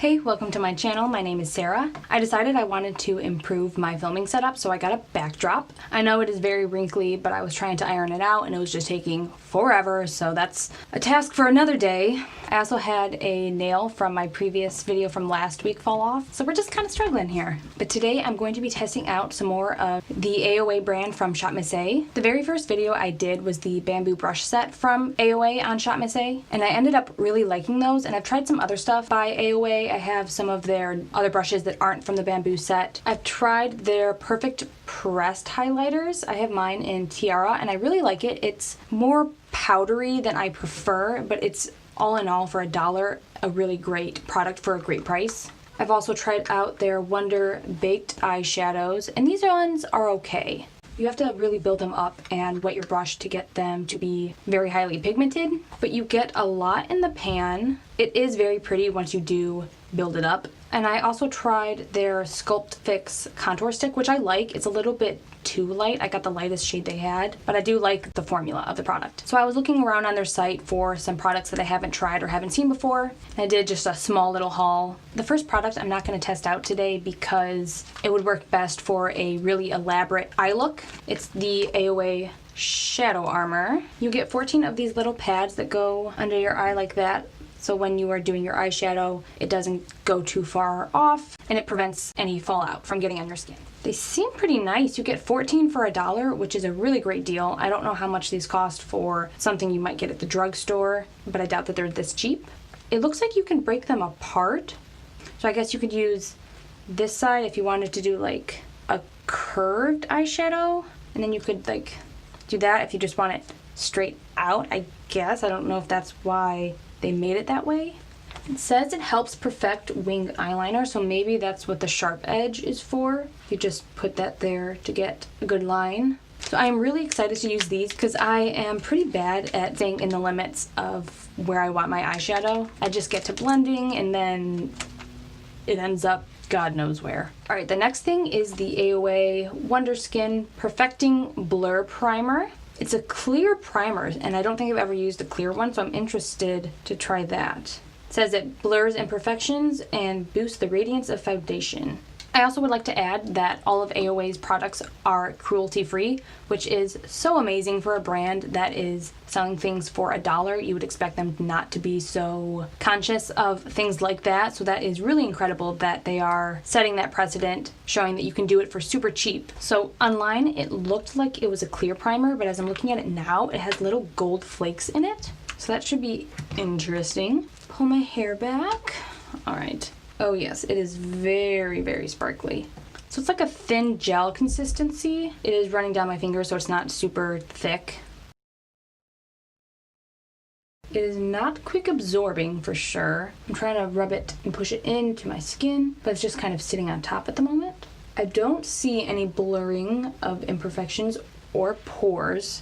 Hey, welcome to my channel. My name is Sarah. I decided I wanted to improve my filming setup, so I got a backdrop. I know it is very wrinkly, but I was trying to iron it out and it was just taking forever, so that's a task for another day. I also had a nail from my previous video from last week fall off, so we're just kind of struggling here. But today I'm going to be testing out some more of the AOA brand from ShopMissA. The very first video I did was the bamboo brush set from AOA on ShopMissA, and I ended up really liking those, and I've tried some other stuff by AOA. I have some of their other brushes that aren't from the bamboo set. I've tried their Perfect pressed highlighters. I have mine in Tiara and I really like it. It's more powdery than I prefer, but it's all in all for $1 a really great product for a great price. I've also tried out their Wonder Baked eyeshadows, and these ones are okay. You have to really build them up and wet your brush to get them to be very highly pigmented, but you get a lot in the pan. It is very pretty once you do build it up. And I also tried their Sculpt Fix contour stick, which I like. It's a little bit too light. I got the lightest shade they had, but I do like the formula of the product. So I was looking around on their site for some products that I haven't tried or haven't seen before, and I did just a small little haul. The first product I'm not going to test out today because it would work best for a really elaborate eye look. It's the AOA Shadow Armor. You get 14 of these little pads that go under your eye like that. So when you are doing your eyeshadow, it doesn't go too far off and it prevents any fallout from getting on your skin. They seem pretty nice. You get 14 for $1, which is a really great deal. I don't know how much these cost for something you might get at the drugstore, but I doubt that they're this cheap. It looks like you can break them apart. So I guess you could use this side if you wanted to do like a curved eyeshadow, and then you could like do that if you just want it straight out, I guess. I don't know if that's why they made it that way. It says it helps perfect wing eyeliner, so maybe that's what the sharp edge is for. You just put that there to get a good line. So I'm really excited to use these because I am pretty bad at staying in the limits of where I want my eyeshadow. I just get to blending and then it ends up God knows where. Alright, the next thing is the AOA Wonder Skin Perfecting Blur Primer. It's a clear primer, and I don't think I've ever used a clear one, so I'm interested to try that. It says it blurs imperfections and boosts the radiance of foundation. I also would like to add that all of AOA's products are cruelty-free, which is so amazing for a brand that is selling things for $1. You would expect them not to be so conscious of things like that, so that is really incredible that they are setting that precedent, showing that you can do it for super cheap. So online it looked like it was a clear primer, but as I'm looking at it now, it has little gold flakes in it, so that should be interesting. Pull my hair back. Alright. Oh yes, it is very, very sparkly. So it's like a thin gel consistency. It is running down my fingers, so it's not super thick. It is not quick absorbing for sure. I'm trying to rub it and push it into my skin, but it's just kind of sitting on top at the moment. I don't see any blurring of imperfections or pores.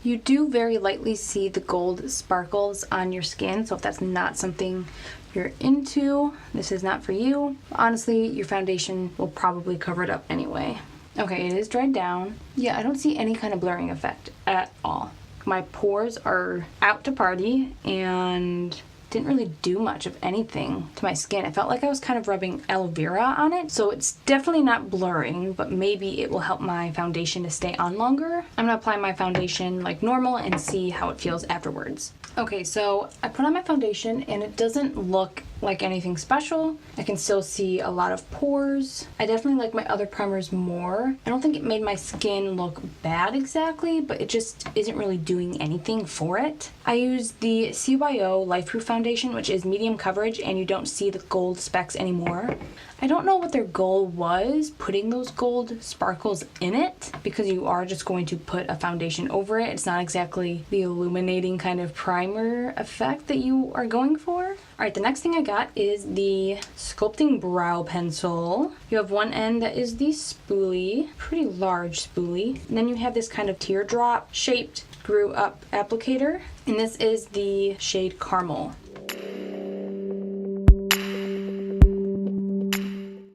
You do very lightly see the gold sparkles on your skin, so if that's not something you're into, this is not for you. Honestly, your foundation will probably cover it up anyway. Okay, it is dried down. Yeah, I don't see any kind of blurring effect at all. My pores are out to party and didn't really do much of anything to my skin. I felt like I was kind of rubbing aloe vera on it, so it's definitely not blurring, but maybe it will help my foundation to stay on longer. I'm gonna apply my foundation like normal and see how it feels afterwards. Okay, so I put on my foundation and it doesn't look like anything special. I can still see a lot of pores. I definitely like my other primers more. I don't think it made my skin look bad exactly, but it just isn't really doing anything for it. I used the CYO Life Proof Foundation, which is medium coverage and you don't see the gold specks anymore. I don't know what their goal was putting those gold sparkles in it, because you are just going to put a foundation over it. It's not exactly the illuminating kind of primer effect that you are going for. Alright, the next thing I got is the Sculpting Brow Pencil. You have one end that is the spoolie, pretty large spoolie. And then you have this kind of teardrop shaped grew up applicator. And this is the shade Caramel.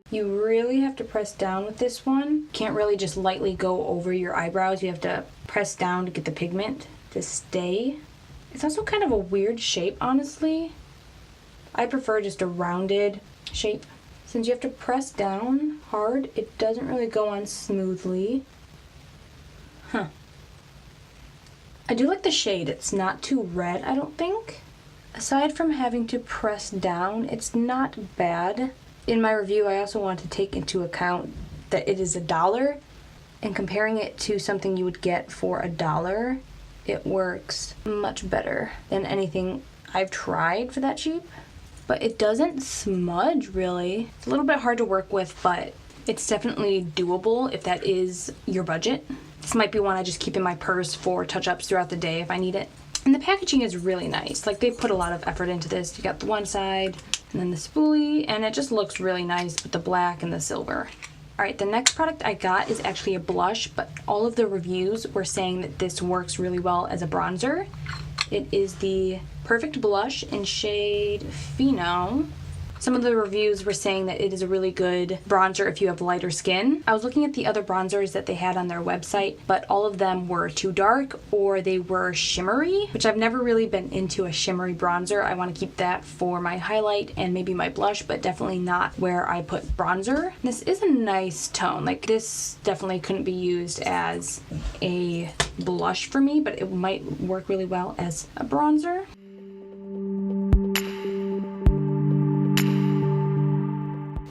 You really have to press down with this one. Can't really just lightly go over your eyebrows. You have to press down to get the pigment to stay. It's also kind of a weird shape, honestly. I prefer just a rounded shape. Since you have to press down hard, it doesn't really go on smoothly. Huh. I do like the shade. It's not too red, I don't think. Aside from having to press down, it's not bad. In my review, I also want to take into account that it is $1, and comparing it to something you would get for $1, it works much better than anything I've tried for that cheap. But it doesn't smudge really. It's a little bit hard to work with, but it's definitely doable if that is your budget. This might be one I just keep in my purse for touch-ups throughout the day if I need it. And the packaging is really nice. Like, they put a lot of effort into this. You got the one side and then the spoolie, and it just looks really nice with the black and the silver. Alright, the next product I got is actually a blush, but all of the reviews were saying that this works really well as a bronzer. It is the Perfect Blush in shade Fino. Some of the reviews were saying that it is a really good bronzer if you have lighter skin. I was looking at the other bronzers that they had on their website, but all of them were too dark or they were shimmery, which I've never really been into a shimmery bronzer. I want to keep that for my highlight and maybe my blush, but definitely not where I put bronzer. This is a nice tone. Like, this definitely couldn't be used as a blush for me, but it might work really well as a bronzer.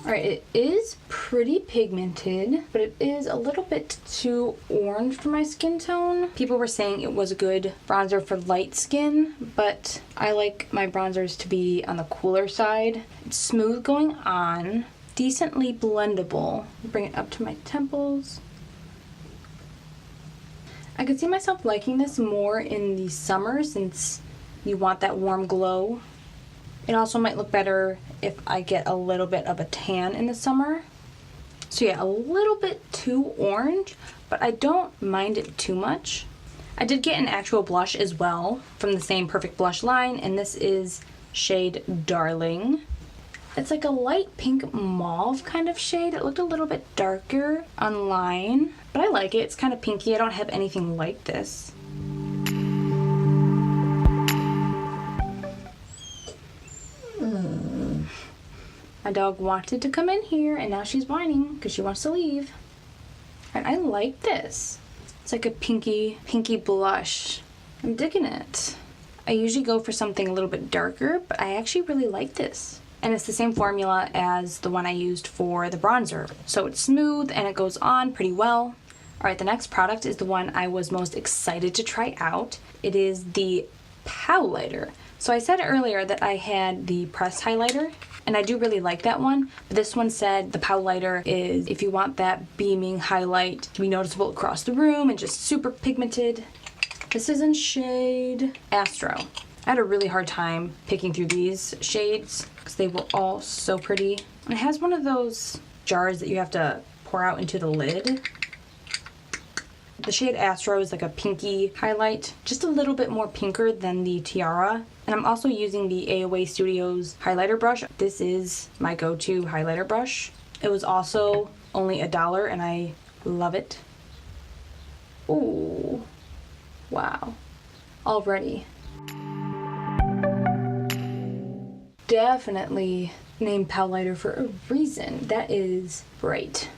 Alright, it is pretty pigmented, but it is a little bit too orange for my skin tone. People were saying it was a good bronzer for light skin, but I like my bronzers to be on the cooler side. It's smooth going on, decently blendable. Bring it up to my temples. I could see myself liking this more in the summer since you want that warm glow. It also might look better if I get a little bit of a tan in the summer. So yeah, a little bit too orange, but I don't mind it too much. I did get an actual blush as well from the same Perfect Blush line, and this is shade Darling. It's like a light pink mauve kind of shade. It looked a little bit darker online, but I like it. It's kind of pinky. I don't have anything like this. My dog wanted to come in here and now she's whining because she wants to leave. And I like this. It's like a pinky blush. I'm digging it. I usually go for something a little bit darker, but I actually really like this. And it's the same formula as the one I used for the bronzer. So it's smooth and it goes on pretty well. Alright, the next product is the one I was most excited to try out. It is the POW lighter. So I said earlier that I had the pressed highlighter, and I do really like that one, but this one said the POW lighter is if you want that beaming highlight to be noticeable across the room and just super pigmented. This is in shade Astro. I had a really hard time picking through these shades because they were all so pretty. And it has one of those jars that you have to pour out into the lid. The shade Astro is like a pinky highlight, just a little bit more pinker than the Tiara. And I'm also using the AOA Studios highlighter brush. This is my go-to highlighter brush. It was also only $1 and I love it. Ooh, wow, already. Definitely named POW lighter for a reason. That is bright.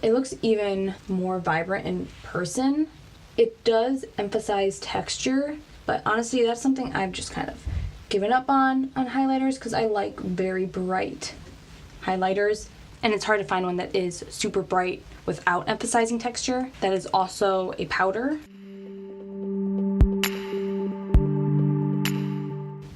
It looks even more vibrant in person. It does emphasize texture, but honestly that's something I've just kind of given up on highlighters because I like very bright highlighters, and it's hard to find one that is super bright without emphasizing texture that is also a powder.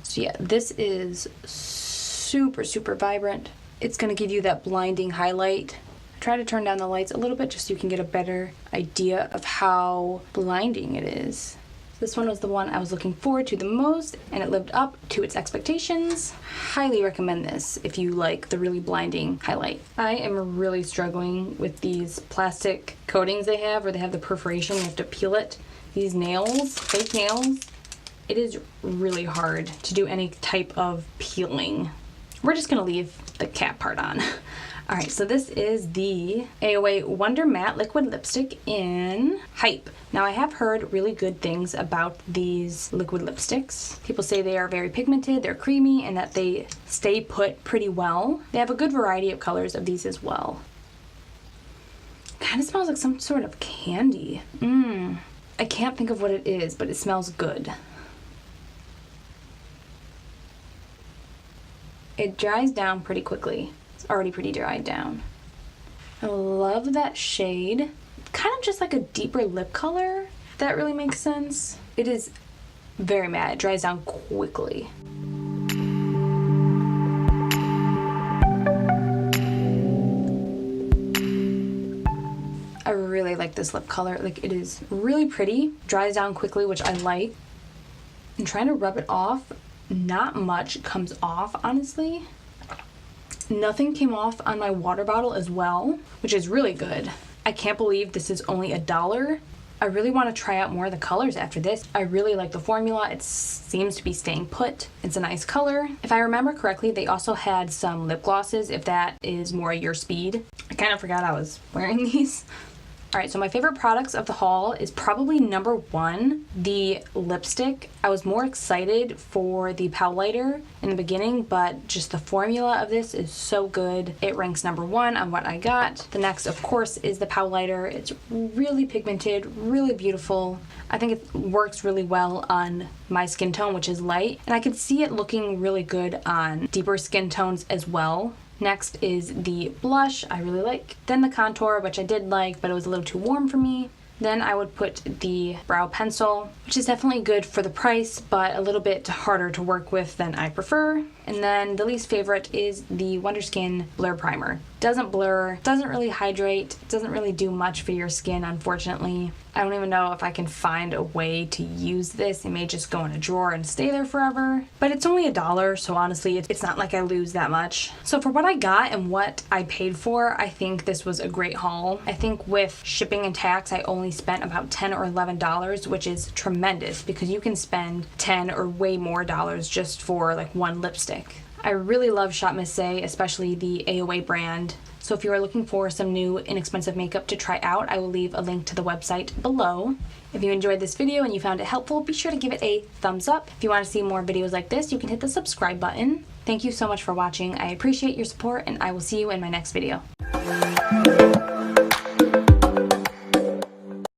So yeah, this is super vibrant. It's gonna give you that blinding highlight. Try to turn down the lights a little bit just so you can get a better idea of how blinding it is. This one was the one I was looking forward to the most, and it lived up to its expectations. Highly recommend this if you like the really blinding highlight. I am really struggling with these plastic coatings they have where they have the perforation, you have to peel it. These nails, fake nails, it is really hard to do any type of peeling. We're just gonna leave the cap part on. Alright, so this is the AOA Wonder Matte Liquid Lipstick in Hype. Now I have heard really good things about these liquid lipsticks. People say they are very pigmented, they're creamy, and that they stay put pretty well. They have a good variety of colors of these as well. Kind of smells like some sort of candy. I can't think of what it is, but it smells good. It dries down pretty quickly. It's already pretty dried down. I love that shade. Kind of just like a deeper lip color, if that really makes sense. It is very matte. It dries down quickly. I really like this lip color. Like, it is really pretty. Dries down quickly, which I like. I'm trying to rub it off. Not much comes off, honestly. Nothing came off on my water bottle as well, which is really good. I can't believe this is only $1. I really want to try out more of the colors after this. I really like the formula. It seems to be staying put. It's a nice color. If I remember correctly, they also had some lip glosses, if that is more your speed. I kind of forgot I was wearing these. Alright, so my favorite products of the haul is probably number 1, the lipstick. I was more excited for the POW lighter in the beginning, but just the formula of this is so good. It ranks number 1 on what I got. The next, of course, is the POW lighter. It's really pigmented, really beautiful. I think it works really well on my skin tone, which is light, and I could see it looking really good on deeper skin tones as well. Next is the blush, I really like. Then the contour, which I did like, but it was a little too warm for me. Then I would put the brow pencil, which is definitely good for the price, but a little bit harder to work with than I prefer. And then the least favorite is the Wonder Skin Blur Primer. Doesn't blur, doesn't really hydrate, doesn't really do much for your skin, unfortunately. I don't even know if I can find a way to use this. It may just go in a drawer and stay there forever. But it's only $1, so honestly, it's not like I lose that much. So for what I got and what I paid for, I think this was a great haul. I think with shipping and tax, I only spent about $10 or $11, which is tremendous because you can spend $10 or way more dollars just for like one lipstick. I really love ShopMissA, especially the AOA brand. So if you are looking for some new inexpensive makeup to try out, I will leave a link to the website below. If you enjoyed this video and you found it helpful, be sure to give it a thumbs up. If you want to see more videos like this, you can hit the subscribe button. Thank you so much for watching. I appreciate your support, and I will see you in my next video.